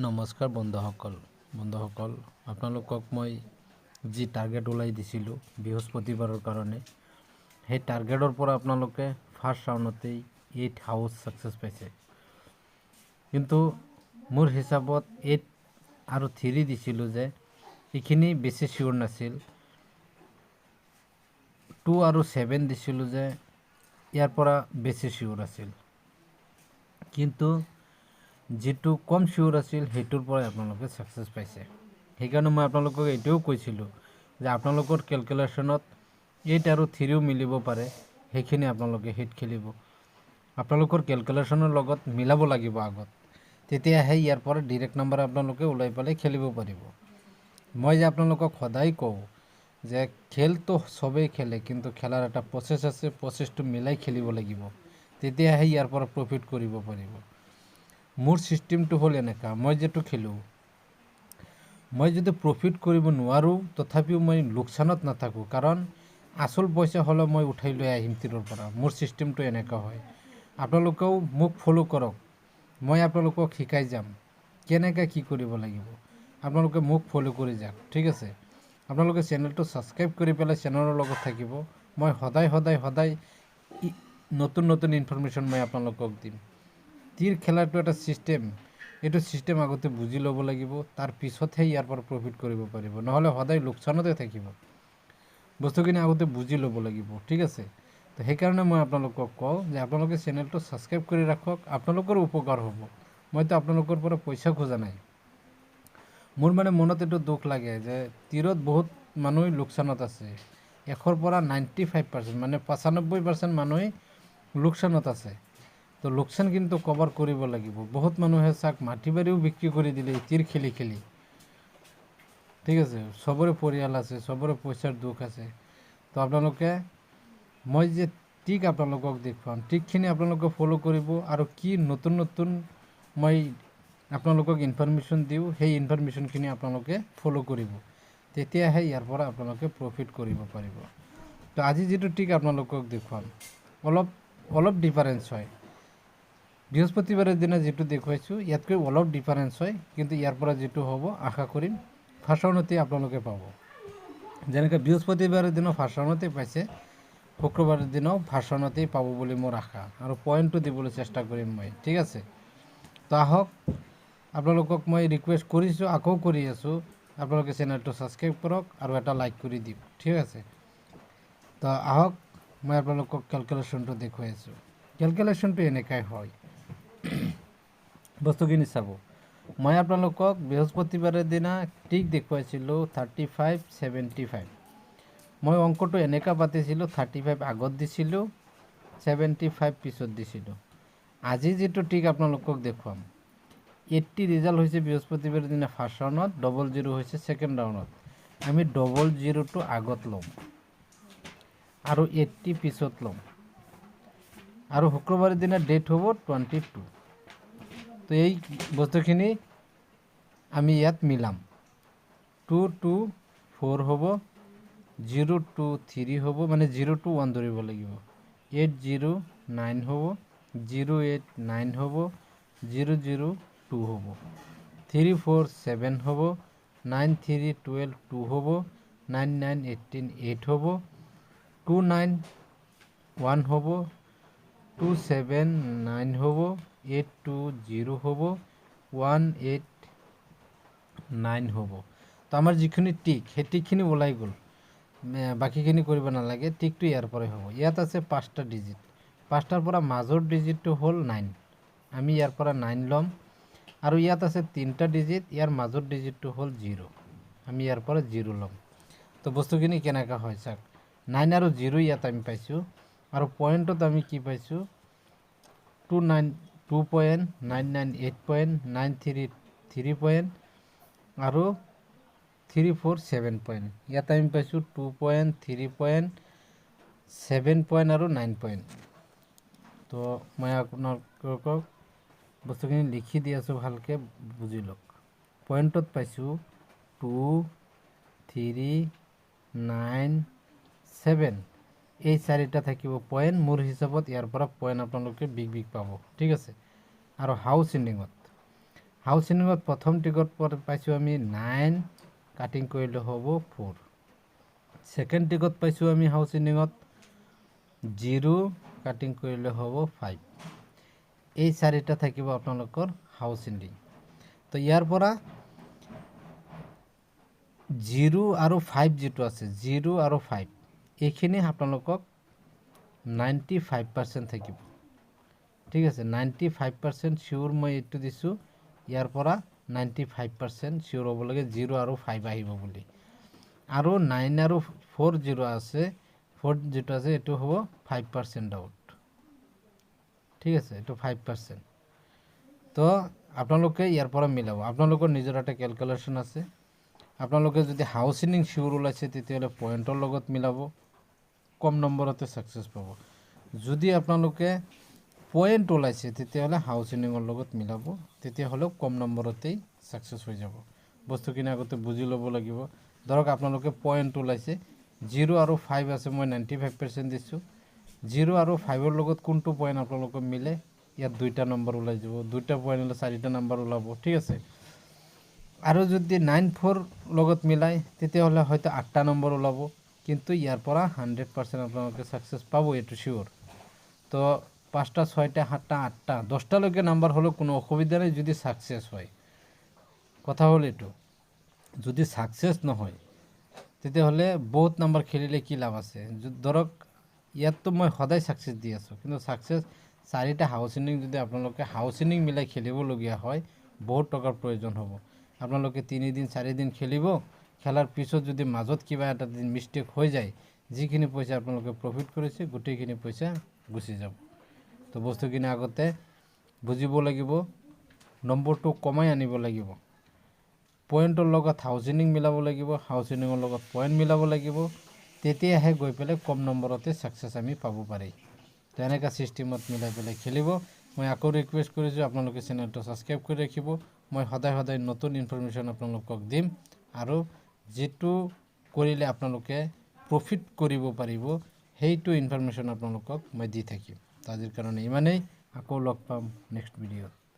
নমস্কাৰ বন্ধুসকল আপোনালোকক মই যি টাৰ্গেট ওলাই দিছিলোঁ বৃহস্পতিবাৰৰ কাৰণে সেই টাৰ্গেটৰ পৰা আপোনালোকে ফাৰ্ষ্ট ৰাউণ্ডতেই 8 হাউচ সাকসেস পাইছে কিন্তু মোৰ হিচাপত 8 আৰু 3 দিছিলোঁ যে এইখিনি বেছি শিওৰ নাছিল 2 আৰু 7 দিছিলোঁ যে ইয়াৰ পৰা বেছি শিওৰ আছিল কিন্তু যেটো কম শিওৰ আছিল হেতুৰ পৰা আপোনালোকে সাকসেস পাইছে সেইকাৰণে মই আপোনালোকক এটাও কৈছিলোঁ যে আপোনালোকৰ ক্যালকুলেশনত 8 আৰু 3ও মিলিব পাৰে সেইখিনি আপোনালোকে হিট খেলিব আপোনালোকৰ ক্যালকুলেশনৰ লগত মিলাব লাগিব আগত তেতিয়াহে ইয়াৰ পৰা ডাইৰেক্ট নাম্বাৰ আপোনালোকে উলাই পালে খেলিব পাৰিব মই যে আপোনালোকক সদায় কওঁ যে খেলটো সবেই খেলে কিন্তু খেলাৰ এটা প্ৰসেস আছে প্ৰসেসটো মিলাই খেলিব লাগিব তেতিয়াহে ইয়াৰ পৰা প্ৰফিট কৰিব পাৰিব মোৰ সিস্টেমটো হল এনেকা মই যেটো খেলু মই যদি প্ৰফিট কৰিব নোৱাৰো তথাপিও মই লোকসানত নাথাকো কাৰণ আসল পইচা হলো মই উঠাই লৈ আহিম তিৰৰ পৰা মোৰ সিস্টেমটো এনেকা হয় আপোনালোকেও মোক ফলো কৰক মই আপোনালোকক শিকাই যাম কেনেকা কি কৰিব লাগিব আপোনালোকে মোক ফলো কৰি যাওক ঠিক আছে আপোনালোকে চেনেলটো সাবস্ক্ৰাইব কৰি পেলাই চেনেলৰ লগত থাকিব মই সদায় নতুন ইনফৰমেশন মই আপোনালোকক দিম তীর খেলাটো এটা সিস্টেম এটো সিস্টেম আগতে বুজি লব লাগিব তার পিছতহে ইয়াৰ পৰা প্ৰফিট কৰিব পাৰিব নহলে সদায় লোকসানতে থাকিব বস্তুখিনি আগতে বুজি লব লাগিব ঠিক আছে তো সেই কাৰণে মই আপোনালোকক কওঁ যে আপোনালোকে চেনেলটো সাবস্ক্ৰাইব কৰি ৰাখক আপোনালোকৰ উপকাৰ হ'ব মইতো আপোনালোকৰ পৰা পইচা খোজা নাই মোৰ মানে মনত এটো দুখ লাগে যে তীৰত বহুত মানুহ লোকসানত আছে এখৰ পৰা 95% মানে 95% মানুহ লোকসানত আছে তো লোকসান কিন্তু কভাৰ কৰিব লাগিব বহুত মানুহে চাক মাটি বাৰীও বিক্ৰী কৰি দিলে তীৰ খেলি ঠিক আছে সবৰে পৰিয়াল আছে সবৰে পইচাৰ দুখ আছে তো আপোনালোকে মই যে ঠিক আপোনালোকক দেখুৱাম ঠিকখিনি আপোনালোকে ফলো কৰিব আৰু কি নতুন মই আপোনালোকক ইনফৰমেশন দিও সেই ইনফৰমেশনখিনি আপোনালোকে ফলো কৰিব তেতিয়াহে ইয়াৰ পৰা আপোনালোকে প্ৰফিট কৰিব পাৰিব তো আজি যেটো ঠিক আপোনালোকক দেখুৱাম অলপ ডিফাৰেন্স হয় বৃহস্পতিবাৰৰ দিনা যেটো দেখুৱাইছো ইয়াতকৈ অলপ ডিফাৰেন্স হয় কিন্তু ইয়াৰ পৰা যেটো হ'ব আশা কৰিম ফাৰ্ষ্ট ৰাউণ্ডতে আপোনালোকে পাব যেনেকৈ বৃহস্পতিবাৰৰ দিনা ফাৰ্ষ্ট ৰাউণ্ডতে পাইছে শুক্ৰবাৰৰ দিনাও ফাৰ্ষ্ট ৰাউণ্ডতে পাব বুলি মোৰ আশা আৰু পইণ্টটো দিবলৈ চেষ্টা কৰিম মই ঠিক আছে তো আহক আপোনালোকক মই ৰিকুৱেষ্ট কৰিছো আকৌ কৰি আছো আপোনালোকে চেনেলটো সাবস্ক্ৰাইব কৰক আৰু এটা লাইক কৰি দিওক ঠিক আছে তো আহক মই আপোনালোকক ক্যালকুলেশনটো দেখুৱাই আছো ক্যালকুলেশনটো এনেকাই হয় বস্তুখিনি চাব মই আপোনালোকক বৃহস্পতিবাৰৰ দিনা ঠিক দেখুৱাইছিলো 3575 মই অঙ্কটো এনেকা পাতিছিলো 35 আগত দিছিলো 75 পিছত দিছিলো আজি যেটো ঠিক আপোনালোকক দেখুৱাম 80 ৰিজাল্ট হৈছে বৃহস্পতিবাৰৰ দিনা ফাৰ্ষ্ট ৰাউণ্ডত 00 হৈছে সেকেন্ড ৰাউণ্ডত আমি 00 টো আগত লম আৰু 80 পিছত লম আৰু শুক্ৰবাৰৰ দিনা ডেট হ'ব 22 তো এই বস্তুখিনি আমি ইয়াত মিলাম 2 2 4 হ'ব 0 2 3 হ'ব মানে 0 2 1 ধৰিব লাগিব 8 0 9 হ'ব 0 8 9 হ'ব 0 0 2 হ'ব 3 4 7 হ'ব 9 3 12 2 হ'ব 9 9 18 8 হ'ব 2 9 1 হ'ব 2 7 9 হ'ব 8 2 0 হ'ব 1 8 9 হ'ব তো আমাৰ যিখিনি টিক সেই টিকখিনি ওলাই গ'ল বাকিখিনি কৰিব নালাগে টিকটো ইয়াৰ পৰাই হ'ব ইয়াত আছে 5টা ডিজিট 5টাৰ পৰা মাজৰ ডিজিটটো হ'ল 9 আমি ইয়াৰ পৰা 9 লম আৰু ইয়াত আছে 3টা ডিজিট ইয়াৰ মাজৰ ডিজিটটো হ'ল 0 আমি ইয়াৰ পৰা 0 লম তো বস্তুখিনি কেনেকা হয় চাক 9 আৰু 0 ইয়াত আমি পাইছো আৰু পয়েন্টত আমি কি পাইছো 2.998.93 পয়েন্ট আৰু 347 পয়েন্ট ইয়াত আমি পাইছো 2.3 পয়েন্ট 7 পয়েন্ট আৰু 9 পয়েন্ট তো মই আপোনালোকক বস্তুখিনি লিখি দি আছো ভালকে বুজি লওক পয়েন্টত পাইছো 2 3 9 7 এই চাৰিটা থাকিব পয়েন্ট মোৰ হিচাপত ইয়াৰ পৰা পয়েন্ট আপোনালোকে বিগ পাব ঠিক আছে আৰু হাউস হাউচিঙত প্ৰথম টিকট পাইছোঁ আমি 9 কাটিং কৰিলে হ'ব 4। ছেকেণ্ড টিকট পাইছোঁ আমি হাউচিঙত 0 কাটিং কৰিলে হ'ব 5। এই চাৰিটা থাকিব আপোনালোকৰ হাউচিং। তো ইয়াৰ পৰা 0 আৰু 5 যিটো আছে 0 আৰু 5 এইখিনি আপোনালোকক 95% থাকিব। ঠিক আছে, 95% চিয়'ৰ মই এইটো দিছোঁ। ইয়াৰ পৰা 95% চিয়'ৰ হ'ব লাগে 0 আৰু 5 আহিব বুলি। আৰু 9 আৰু 4 0 আছে, 4 যিটো আছে এইটো হ'ব 5% ডাউট। ঠিক আছে, এইটো 5%। তো আপোনালোকে ইয়াৰ পৰা মিলাব, আপোনালোকৰ নিজৰ এটা কেলকুলেশ্যন আছে। আপোনালোকে যদি হাউচিং চিয়'ৰ ওলাইছে তেতিয়াহ'লে পইণ্টৰ লগত মিলাব, কম নম্বৰতে ছাকচেছ পাব। যদি আপোনালোকে পইণ্ট ওলাইছে তেতিয়াহ'লে হাউচিঙৰ লগত মিলাব, তেতিয়াহ'লেও কম নম্বৰতেই ছাকচেছ হৈ যাব। বস্তুখিনি আগতে বুজি ল'ব লাগিব। ধৰক আপোনালোকে পইণ্ট ওলাইছে 0 আৰু 5 আছে, মই 95% দিছোঁ। 0 আৰু 5ৰ লগত কোনটো পইণ্ট আপোনালোকৰ মিলে, ইয়াত 2টা নম্বৰ ওলাই যাব। 2টা পইণ্ট হ'লে 4টা নম্বৰ ওলাব। ঠিক আছে, আৰু যদি 9 4 লগত মিলাই তেতিয়াহ'লে হয়তো 8টা নম্বৰ ওলাব। কিন্তু ইয়াৰ পৰা 100% আপোনালোকে ছাকচেছ পাব, এইটো চিয়'ৰ। তো 5টা 6টা 7টা 8টা 10টালৈকে নাম্বাৰ হ'লেও কোনো অসুবিধা নাই যদি ছাকচেছ হয়। কথা হ'ল এইটো, যদি ছাকচেছ নহয় তেতিয়াহ'লে বহুত নাম্বাৰ খেলিলে কি লাভ আছে। ধৰক ইয়াততো মই সদায় ছাকচেছ দি আছোঁ, কিন্তু ছাকচেছ 4টা হাউচিং যদি আপোনালোকে হাউচিং মিলাই খেলিবলগীয়া হয় বহুত টকাৰ প্ৰয়োজন হ'ব। আপোনালোকে 3 দিন 4 দিন খেলিব, খেলাৰ পিছত যদি মাজত কিবা এটা দিন মিষ্টেক হৈ যায়, যিখিনি পইচা আপোনালোকে প্ৰফিট কৰিছে গোটেইখিনি পইচা গুচি যাব। তো বস্তুখিনি আগতে বুজিব লাগিব, নম্বৰটো কমাই আনিব লাগিব। পইণ্টৰ লগত হাউচিং মিলাব লাগিব, হাউচিঙৰ লগত পইণ্ট মিলাব লাগিব, তেতিয়াহে গৈ পেলাই কম নম্বৰতে ছাকচেছ আমি পাব পাৰি। তো এনেকুৱা ছিষ্টেমত মিলাই পেলাই খেলিব। মই আকৌ ৰিকুৱেষ্ট কৰিছোঁ আপোনালোকে চেনেলটো ছাবস্ক্ৰাইব কৰি ৰাখিব। মই সদায় সদায় নতুন ইনফৰমেশ্যন আপোনালোকক দিম, আৰু যিটো কৰিলে আপোনালোকে প্ৰফিট কৰিব পাৰিব সেইটো ইনফৰমেশ্যন আপোনালোকক মই দি থাকিম। তো আজিৰ কাৰণে ইমানেই, আকৌ লগ পাম নেক্সট ভিডিঅ'ত।